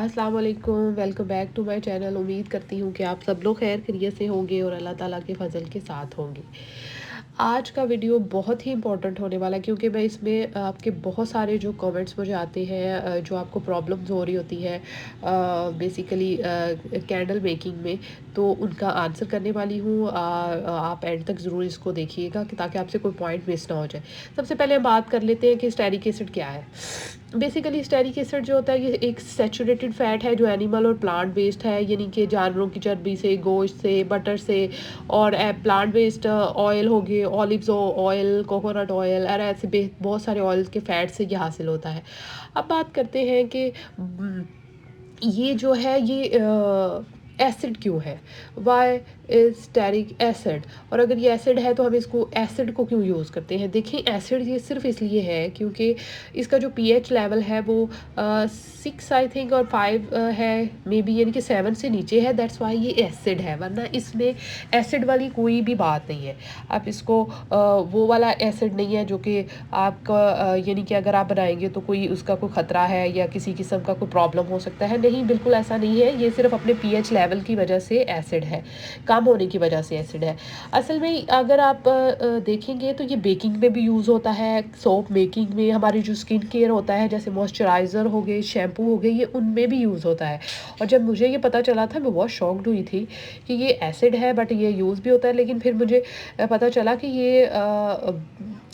अस्सलाम वालेकुम, welcome back to my channel. उम्मीद करती हूँ कि आप सब लोग खैर खैरियत से होंगे और अल्लाह ताला के फजल के साथ होंगे। आज का वीडियो बहुत ही इंपॉर्टेंट होने वाला है क्योंकि मैं इसमें आपके बहुत सारे जो कमेंट्स मुझे आते हैं, जो आपको प्रॉब्लम्स हो रही होती है बेसिकली कैंडल मेकिंग में, तो उनका आंसर करने वाली हूँ। आप एंड तक ज़रूर इसको देखिएगा कि ताकि आपसे कोई पॉइंट मिस ना हो जाए। सबसे पहले हम बात कर लेते हैं कि स्टेरिक एसिड क्या है। बेसिकली स्टेरिक एसिड जो होता है ये एक सैचुरेटेड फैट है जो एनिमल और प्लांट बेस्ड है, यानी कि जानवरों की चर्बी से, गोश्त से, बटर से और प्लांट बेस्ड ऑयल हो गए, ऑलिव्स ऑयल, कोकोनट ऑयल और ऐसे बहुत सारे ऑयल के फैट से ये हासिल होता है। अब बात करते हैं कि ये जो है ये एसिड क्यों है, वाई इज स्टेरिक एसिड, और अगर ये एसिड है तो हम इसको एसिड को क्यों यूज़ करते हैं। देखिए एसिड ये सिर्फ इसलिए है क्योंकि इसका जो पीएच लेवल है वो 6 आई थिंक और 5 है मे बी, यानी कि 7 से नीचे है, दैट्स वाई ये एसिड है, वरना इसमें एसिड वाली कोई भी बात नहीं है। आप इसको वो वाला एसिड नहीं है जो कि आपका यानी कि अगर आप बनाएंगे तो कोई उसका कोई ख़तरा है या किसी किस्म का कोई प्रॉब्लम हो सकता है, नहीं, बिल्कुल ऐसा नहीं है। ये सिर्फ अपने पीएच लेवल की वजह से एसिड है, कम होने की वजह से एसिड है। असल में अगर आप देखेंगे तो ये बेकिंग में भी यूज़ होता है, सोप मेकिंग में, हमारी जो स्किन केयर होता है जैसे मॉइस्चराइज़र हो गए, शैम्पू हो गए, ये उनमें भी यूज़ होता है। और जब मुझे ये पता चला था मैं बहुत शॉक्ड हुई थी कि ये एसिड है बट ये यूज़ भी होता है, लेकिन फिर मुझे पता चला कि ये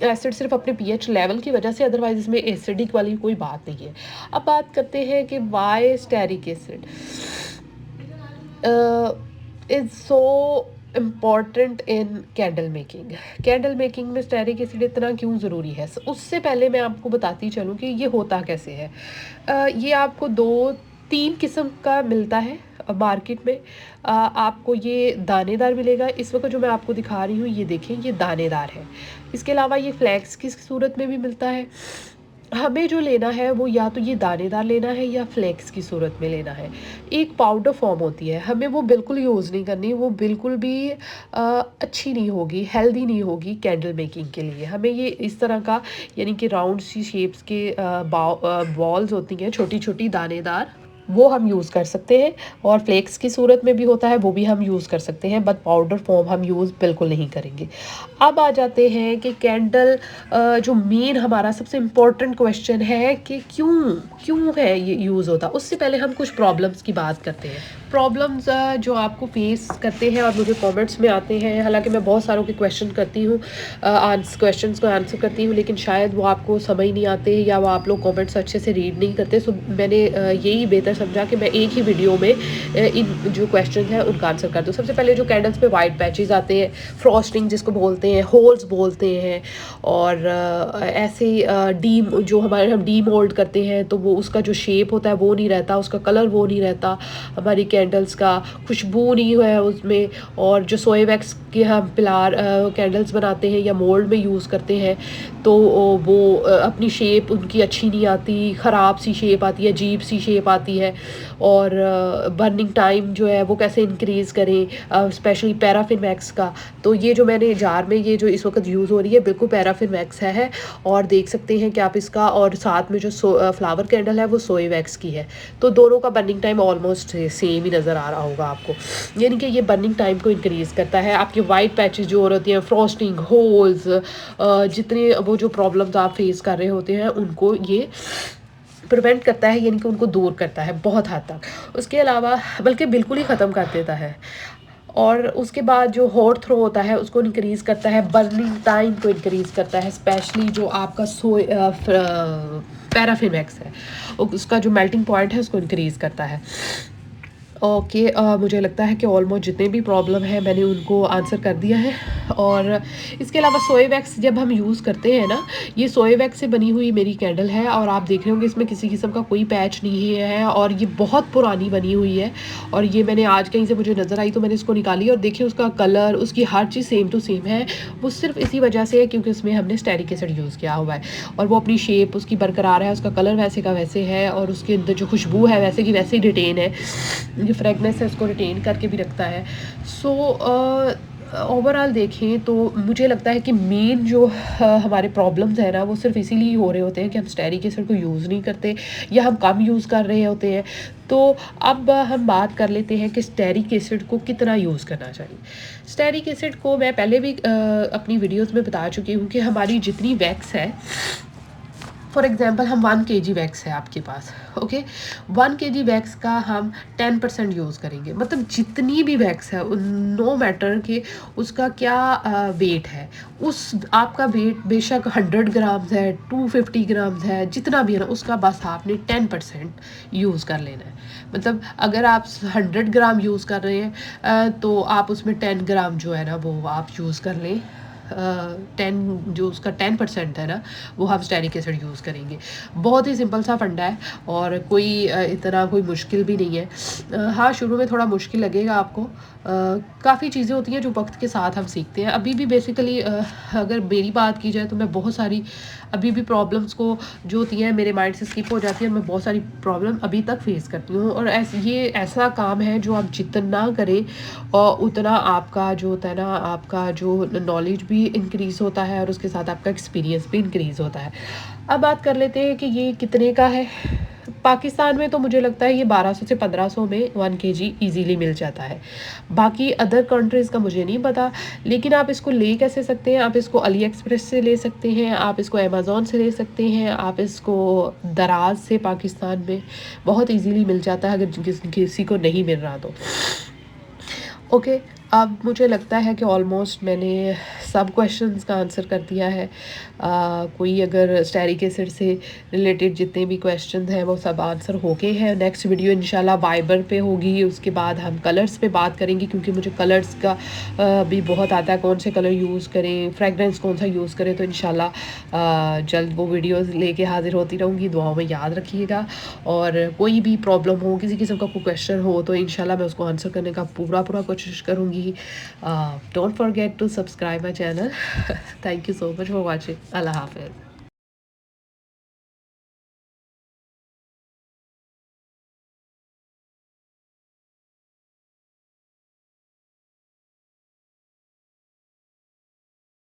एसिड सिर्फ अपने पीएच लेवल की वजह से, अदरवाइज इसमें एसिडिक वाली कोई बात नहीं है। अब बात करते हैं कि why stearic acid is so important in candle making. Candle making में स्टेरिक एसिड इतना क्यों ज़रूरी है, उससे पहले मैं आपको बताती चलूँ कि ये होता कैसे है। ये आपको 2-3 किस्म का मिलता है मार्केट में। आपको ये दानेदार मिलेगा। इस वक्त जो मैं आपको दिखा रही हूँ ये देखें, ये दानेदार है। इसके अलावा ये फ्लैक्स की सूरत में भी मिलता है। हमें जो लेना है वो या तो ये दानेदार लेना है या फ्लेक्स की सूरत में लेना है। एक पाउडर फॉर्म होती है, हमें वो बिल्कुल यूज़ नहीं करनी, वो बिल्कुल भी अच्छी नहीं होगी, हेल्दी नहीं होगी कैंडल मेकिंग के लिए। हमें ये इस तरह का यानी कि राउंड सी शेप्स के बॉल्स होती हैं छोटी छोटी दानेदार, वो हम यूज़ कर सकते हैं। और फ्लेक्स की सूरत में भी होता है, वो भी हम यूज़ कर सकते हैं, बट पाउडर फॉर्म हम यूज़ बिल्कुल नहीं करेंगे। अब आ जाते हैं कि कैंडल जो मेन हमारा सबसे इम्पोर्टेंट क्वेश्चन है कि क्यों क्यों है ये यूज़ होता। उससे पहले हम कुछ प्रॉब्लम्स की बात करते हैं। प्रॉब्लम्स जो आपको फेस करते हैं और मुझे कमेंट्स में आते हैं, हालांकि मैं बहुत सारों के क्वेश्चन करती हूँ, क्वेश्चंस को आंसर करती हूँ, लेकिन शायद वो आपको समझ नहीं आते या वो आप लोग कमेंट्स अच्छे से रीड नहीं करते। सो मैंने यही बेहतर समझा कि मैं एक ही वीडियो में इन जो क्वेश्चन हैं उनका आंसर कर दूँ। सबसे पहले जो कैंडल्स पे वाइट पैचेस आते हैं, फ्रॉस्टिंग जिसको बोलते हैं, होल्स बोलते हैं, और ऐसे डीम जो हमारे हम डी मोल्ड करते हैं तो वो उसका जो शेप होता है वो नहीं रहता, उसका कलर वो नहीं रहता, हमारी कैंडल्स का खुशबू नहीं है उसमें। और जो सोए वैक्स के हम पिलार कैंडल्स बनाते हैं या मोल्ड में यूज़ करते हैं तो वो अपनी शेप उनकी अच्छी नहीं आती, ख़राब सी शेप आती है, अजीब सी शेप आती है। और बर्निंग टाइम जो है वो कैसे इंक्रीज़ करें, स्पेशली पैराफिन वैक्स का। तो ये जो मैंने जार में ये जो इस वक्त यूज़ हो रही है बिल्कुल पैराफिन वैक्स है, और देख सकते हैं कि आप इसका, और साथ में जो फ्लावर कैंडल है वो सोए वैक्स की है। तो दोनों का बर्निंग टाइम ऑलमोस्ट सेम ही नज़र आ रहा होगा आपको, यानी कि ये बर्निंग टाइम को इंक्रीज़ करता है। आपके वाइट पैचेस जो हो रही हैं, फ्रॉस्टिंग, होल्स, जितने वो जो प्रॉब्लम्स आप फेस कर रहे होते हैं उनको ये प्रिवेंट करता है, यानी कि उनको दूर करता है बहुत हद तक। उसके अलावा बल्कि बिल्कुल ही ख़त्म कर देता है। और उसके बाद जो हॉट थ्रो होता है उसको इंक्रीज़ करता है, बर्निंग टाइम को इंक्रीज़ करता है, स्पेशली जो आपका पैराफिन वैक्स है उसका जो मेल्टिंग पॉइंट है उसको इंक्रीज़ करता है। ओके, मुझे लगता है कि ऑलमोस्ट जितने भी प्रॉब्लम है मैंने उनको आंसर कर दिया है। और इसके अलावा सोए वैक्स जब हम यूज़ करते हैं ना, ये सोए वैक्स से बनी हुई मेरी कैंडल है, और आप देख रहे होंगे इसमें किसी किस्म का कोई पैच नहीं है, और ये बहुत पुरानी बनी हुई है। और ये मैंने आज कहीं से मुझे नज़र आई तो मैंने इसको निकाली, और देखिए उसका कलर, उसकी हर चीज़ सेम टू सेम है। वो सिर्फ इसी वजह से है क्योंकि उसमें हमने स्टेरिक एसिड यूज़ किया हुआ है, और वो अपनी शेप उसकी बरकरार है, उसका कलर वैसे का वैसे है, और उसके अंदर जो खुशबू है वैसे की वैसे ही रिटेन है, जो फ्रेगनेंस है उसको रिटेन करके भी रखता है। सो ओवरऑल देखें तो मुझे लगता है कि मेन जो हमारे प्रॉब्लम्स हैं ना, वो सिर्फ इसीलिए हो रहे होते हैं कि हम स्टेरिक एसिड को यूज़ नहीं करते या हम कम यूज़ कर रहे होते हैं। तो अब हम बात कर लेते हैं कि स्टेरिक एसिड को कितना यूज़ करना चाहिए। स्टेरिक एसिड को मैं पहले भी अपनी वीडियोस में बता चुकी हूँ कि हमारी जितनी वैक्स है, फॉर एग्ज़ाम्पल हम 1 kg वैक्स है आपके पास, ओके, 1 kg वैक्स का हम 10% यूज़ करेंगे। मतलब जितनी भी वैक्स है, नो मैटर कि उसका क्या वेट है, उस आपका वेट बेशक 100 ग्राम्स है, 250 ग्राम्स है, जितना भी है ना, उसका बस आपने 10% यूज़ कर लेना है। मतलब अगर आप 100 ग्राम यूज़ कर रहे हैं तो आप उसमें 10 ग्राम जो है ना वो आप यूज़ कर लें। 10 जो उसका 10% है ना, वो हम स्टेरिक एसिड यूज़ करेंगे। बहुत ही सिंपल सा फंडा है और कोई इतना कोई मुश्किल भी नहीं है। हाँ, शुरू में थोड़ा मुश्किल लगेगा आपको। काफ़ी चीज़ें होती हैं जो वक्त के साथ हम सीखते हैं। अभी भी बेसिकली अगर मेरी बात की जाए तो मैं बहुत सारी अभी भी प्रॉब्लम्स को जो होती हैं मेरे माइंड से स्किप हो जाती है। मैं बहुत सारी प्रॉब्लम अभी तक फेस करती हूँ और ये ऐसा काम है जो आप जितना करें और उतना आपका जो होता है ना, आपका जो नॉलेज भी इंक्रीज़ होता है और उसके साथ आपका एक्सपीरियंस भी इंक्रीज़ होता है। अब बात कर लेते हैं कि ये कितने का है। पाकिस्तान में तो मुझे लगता है ये 1200 से 1500 में 1 kg ईज़िली मिल जाता है। बाकी अदर कंट्रीज़ का मुझे नहीं पता, लेकिन आप इसको ले कैसे सकते हैं? आप इसको अली एक्सप्रेस से ले सकते हैं, आप इसको अमेज़न से ले सकते हैं, आप इसको दराज़ से पाकिस्तान में बहुत ईज़िली मिल जाता है अगर किसी को नहीं मिल रहा तो। ओके, अब मुझे लगता है कि ऑलमोस्ट मैंने सब क्वेश्चंस का आंसर कर दिया है। कोई अगर स्टेरिक एसिड से रिलेटेड जितने भी क्वेश्चंस हैं वो सब आंसर हो गए हैं। नेक्स्ट वीडियो इंशाल्लाह वाइबर पे होगी, उसके बाद हम कलर्स पे बात करेंगे क्योंकि मुझे कलर्स का भी बहुत आता है, कौन से कलर यूज़ करें, फ्रेगरेंस कौन सा यूज़ करें। तो इंशाल्लाह जल्द वो वीडियोज़ लेके हाजिर होती रहूँगी। दुआओं में याद रखिएगा और कोई भी प्रॉब्लम हो, किसी किस्म का कोई क्वेश्चन हो तो इंशाल्लाह मैं उसको आंसर करने का पूरा कोशिश करूँगी। Don't forget to subscribe my channel. Thank you so much for watching. Allah Hafiz.